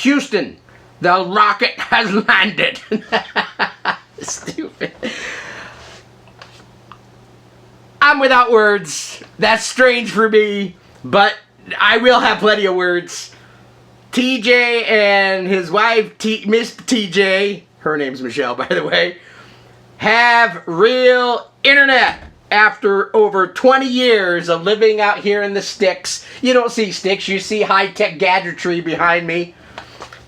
Houston, the rocket has landed. Stupid. I'm without words. That's strange for me, but I will have plenty of words. TJ and his wife, Miss TJ, her name's Michelle, by the way, have real internet after over 20 years of living out here in the sticks. You don't see sticks, you see high-tech gadgetry behind me.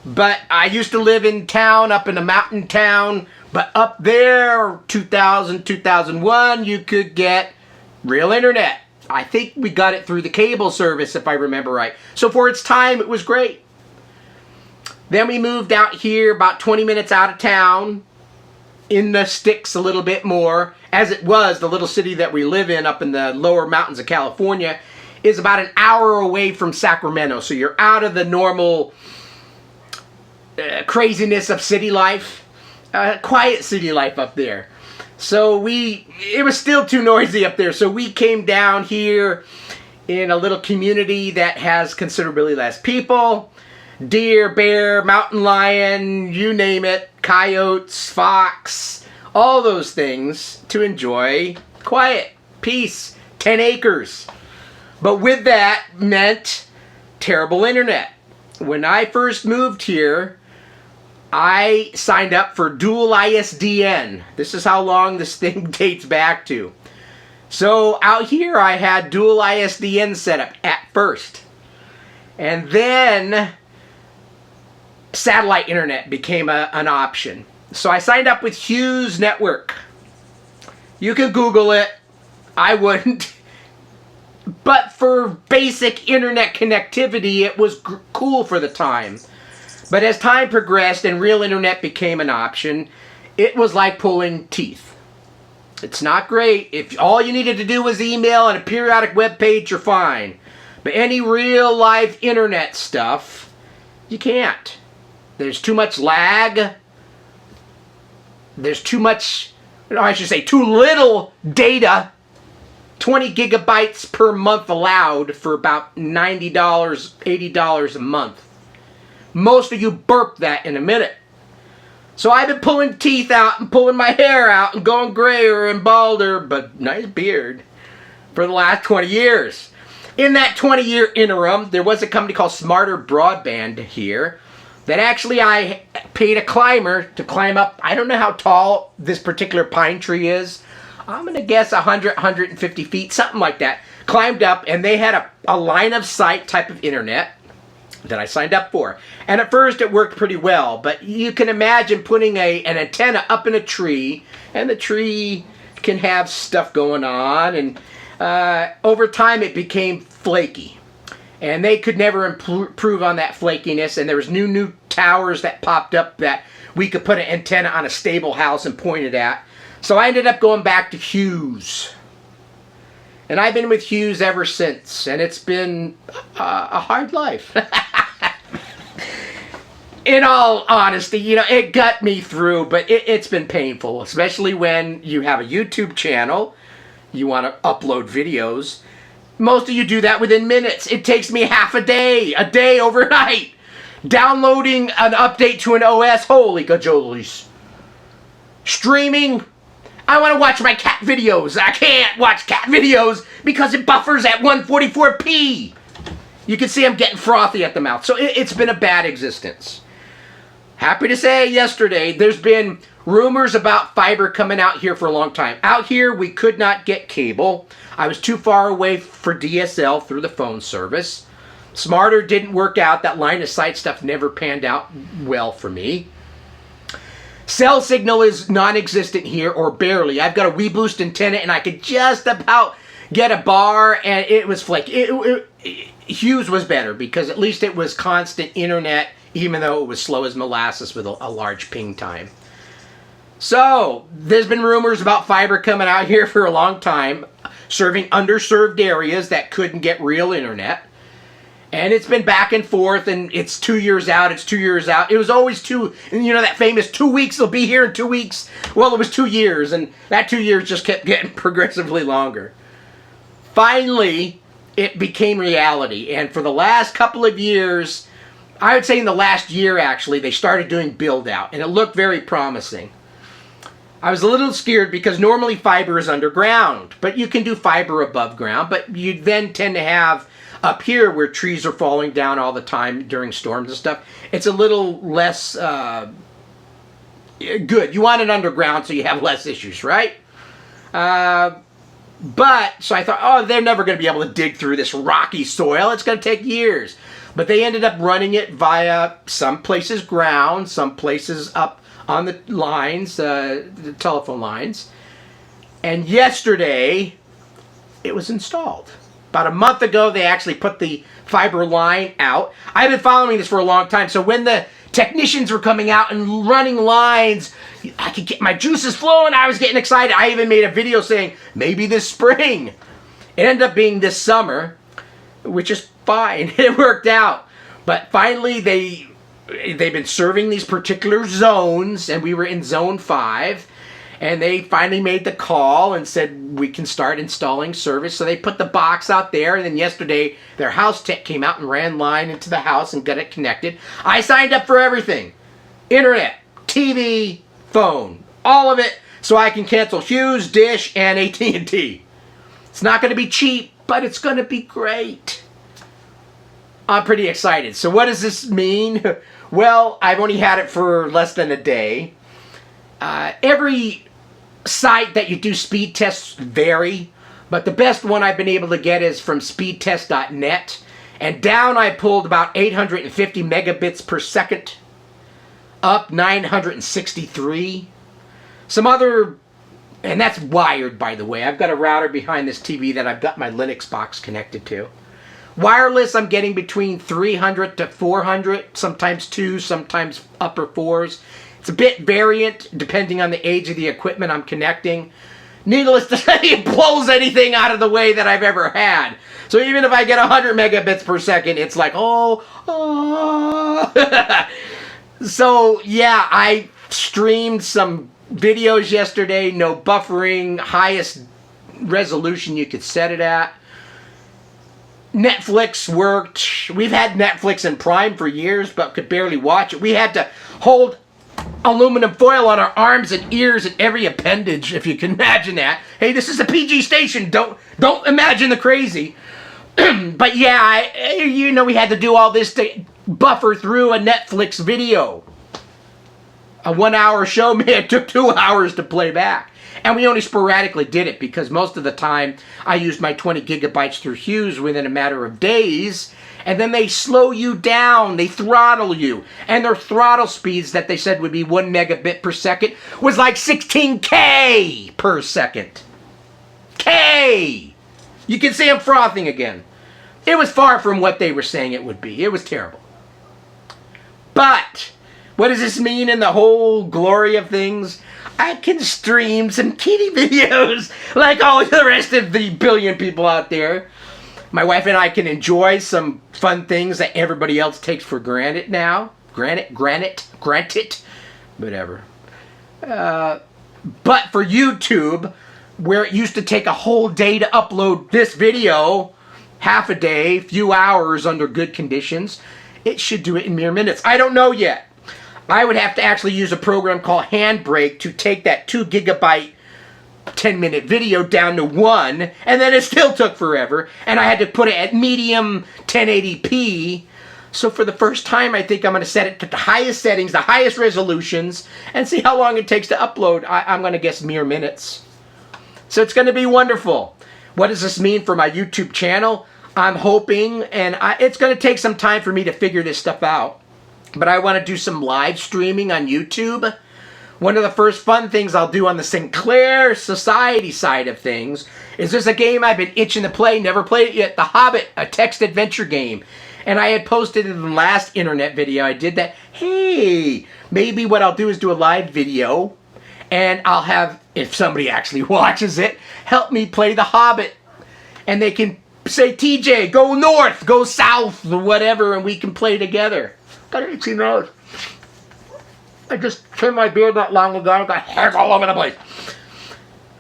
But I used to live in town, up in a mountain town, but up there, 2000, 2001, you could get real internet. I think we got it through the cable service, if I remember right. So for its time, it was great. Then we moved out here about 20 minutes out of town, in the sticks a little bit more. As it was, the little city that we live in up in the lower mountains of California is about an hour away from Sacramento. So you're out of the normal craziness of city life. Quiet city life up there. So it was still too noisy up there, so we came down here in a little community that has considerably less people. Deer, bear, mountain lion, you name it, coyotes, fox, all those things to enjoy quiet, peace, 10 acres. But with that meant terrible internet. When I first moved here, I signed up for dual ISDN. This is how long this thing dates back to. So out here I had dual ISDN set up at first. And then satellite internet became an option. So I signed up with Hughes Network. You can Google it. I wouldn't. But for basic internet connectivity, it was cool for the time. But as time progressed and real internet became an option, it was like pulling teeth. It's not great. If all you needed to do was email and a periodic web page, you're fine. But any real life internet stuff, you can't. There's too much lag. There's too much, I should say, too little data. 20 gigabytes per month allowed for about $90, $80 a month. Most of you burp that in a minute. So I've been pulling teeth out and pulling my hair out and going grayer and balder, but nice beard, for the last 20 years. In that 20-year interim, there was a company called Smarter Broadband here that actually I paid a climber to climb up. I don't know how tall this particular pine tree is. I'm going to guess 100, 150 feet, something like that. Climbed up, and they had a line of sight type of internet that I signed up for. And at first it worked pretty well, but you can imagine putting an antenna up in a tree, and the tree can have stuff going on, and over time it became flaky. And they could never improve on that flakiness, and there was new towers that popped up that we could put an antenna on a stable house and point it at. So I ended up going back to Hughes. And I've been with Hughes ever since, and it's been a hard life. In all honesty, you know, it got me through, but it's been painful, especially when you have a YouTube channel, you want to upload videos. Most of you do that within minutes. It takes me half a day overnight. Downloading an update to an OS, holy cajoles. Streaming, I want to watch my cat videos. I can't watch cat videos because it buffers at 144p. You can see I'm getting frothy at the mouth. So it's been a bad existence. Happy to say yesterday, there's been rumors about fiber coming out here for a long time. Out here, we could not get cable. I was too far away for DSL through the phone service. Smarter didn't work out. That line of sight stuff never panned out well for me. Cell signal is non-existent here, or barely. I've got a WeBoost antenna, and I could just about get a bar, and it was flaky. Hughes was better, because at least it was constant internet, even though it was slow as molasses with a large ping time. So, there's been rumors about fiber coming out here for a long time, serving underserved areas that couldn't get real internet. And it's been back and forth, and it's 2 years out, it's 2 years out. It was always that famous 2 weeks, it'll be here in 2 weeks. Well, it was 2 years, and that 2 years just kept getting progressively longer. Finally, it became reality, and for the last couple of years, I would say in the last year, actually, they started doing build out, and it looked very promising. I was a little scared because normally fiber is underground, but you can do fiber above ground, but you then tend to have up here where trees are falling down all the time during storms and stuff. It's a little less good. You want it underground so you have less issues, right? But, so I thought, oh, they're never going to be able to dig through this rocky soil. It's going to take years. But they ended up running it via some places ground, some places up on the lines, the telephone lines. And yesterday, it was installed. About a month ago, they actually put the fiber line out. I've been following this for a long time. So when the technicians were coming out and running lines, I could get my juices flowing. I was getting excited. I even made a video saying, maybe this spring. It ended up being this summer, which is fine. It worked out. But finally, they've been serving these particular zones, and we were in zone 5. And they finally made the call and said, we can start installing service. So they put the box out there. And then yesterday, their house tech came out and ran line into the house and got it connected. I signed up for everything. Internet, TV, phone, all of it. So I can cancel Hughes, Dish, and AT&T. It's not going to be cheap, but it's going to be great. I'm pretty excited. So what does this mean? Well, I've only had it for less than a day. Every site that you do speed tests vary, but the best one I've been able to get is from speedtest.net, and down I pulled about 850 megabits per second, up 963. Some other, and that's wired, by the way. I've got a router behind this TV that I've got my Linux box connected to. Wireless, I'm getting between 300 to 400, sometimes 2, sometimes upper 4s. It's a bit variant depending on the age of the equipment I'm connecting. Needless to say, it blows anything out of the way that I've ever had. So even if I get 100 megabits per second, it's like, oh. So yeah, I streamed some videos yesterday, no buffering, highest resolution you could set it at. Netflix worked. We've had Netflix and Prime for years, but could barely watch it. We had to hold aluminum foil on our arms and ears and every appendage, if you can imagine that. Hey, this is a PG station. Don't imagine the crazy. But yeah, we had to do all this to buffer through a Netflix video. A 1-hour show, man, it took 2 hours to play back. And we only sporadically did it because most of the time I used my 20 gigabytes through Hughes within a matter of days. And then they slow you down, they throttle you. And their throttle speeds that they said would be 1 megabit per second was like 16K per second. K! You can see I'm frothing again. It was far from what they were saying it would be. It was terrible. But what does this mean in the whole glory of things? I can stream some kitty videos like all the rest of the billion people out there. My wife and I can enjoy some fun things that everybody else takes for granted now. Granted, whatever. But for YouTube, where it used to take a whole day to upload this video, half a day, few hours under good conditions, it should do it in mere minutes. I don't know yet. I would have to actually use a program called Handbrake to take that 2 gigabyte 10-minute video down to 1, and then it still took forever, and I had to put it at medium 1080p. So for the first time, I think I'm going to set it to the highest settings, the highest resolutions, and see how long it takes to upload. I'm going to guess mere minutes. So it's going to be wonderful. What does this mean for my YouTube channel? I'm hoping, and it's going to take some time for me to figure this stuff out, but I want to do some live streaming on YouTube. One of the first fun things I'll do on the Sinclair Society side of things is there's a game I've been itching to play, never played it yet, The Hobbit, a text adventure game. And I had posted in the last internet video I did that, hey, maybe what I'll do is do a live video, and I'll have, if somebody actually watches it, help me play The Hobbit. And they can say, TJ, go north, go south, or whatever, and we can play together. Got an itchy nose. I just trimmed my beard not long ago. I've got hairs all over the place.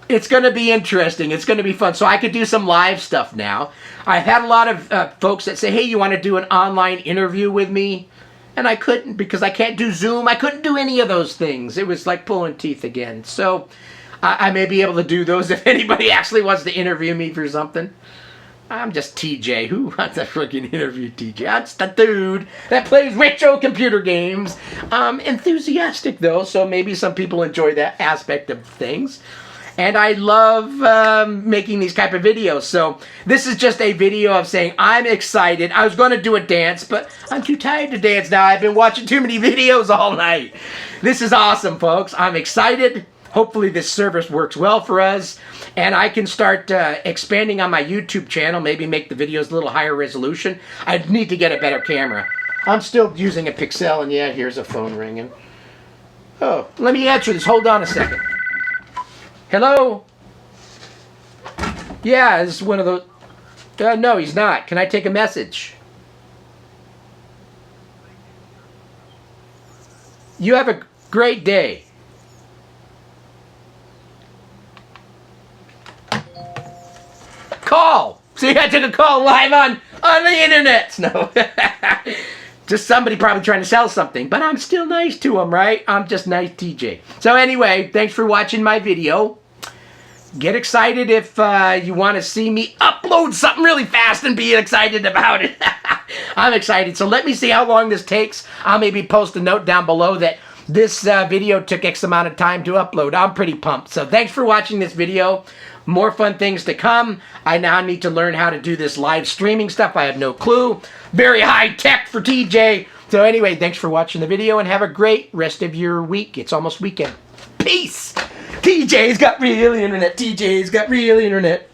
It's going to be interesting. It's going to be fun. So I could do some live stuff now. I've had a lot of folks that say, hey, you want to do an online interview with me? And I couldn't because I can't do Zoom. I couldn't do any of those things. It was like pulling teeth again. So I may be able to do those if anybody actually wants to interview me for something. I'm just TJ. Who wants to freaking interview TJ? I'm just a dude that plays retro computer games. Enthusiastic though, so maybe some people enjoy that aspect of things. And I love making these type of videos. So this is just a video of saying I'm excited. I was going to do a dance, but I'm too tired to dance now. I've been watching too many videos all night. This is awesome, folks. I'm excited. Hopefully this service works well for us. And I can start expanding on my YouTube channel. Maybe make the videos a little higher resolution. I need to get a better camera. I'm still using a Pixel. And yeah, here's a phone ringing. Oh, let me answer this. Hold on a second. Hello? Yeah, this is one of those... no, he's not. Can I take a message? You have a great day. Call! See, I took a call live on the internet. No. Just somebody probably trying to sell something, but I'm still nice to him, right? I'm just nice TJ. So anyway, thanks for watching my video. Get excited if you want to see me upload something really fast and be excited about it. I'm excited. So let me see how long this takes. I'll maybe post a note down below that this video took X amount of time to upload. I'm pretty pumped. So thanks for watching this video. More fun things to come. I now need to learn how to do this live streaming stuff. I have no clue. Very high tech for TJ. So anyway, thanks for watching the video and have a great rest of your week. It's almost weekend. Peace. TJ's got real internet. TJ's got real internet.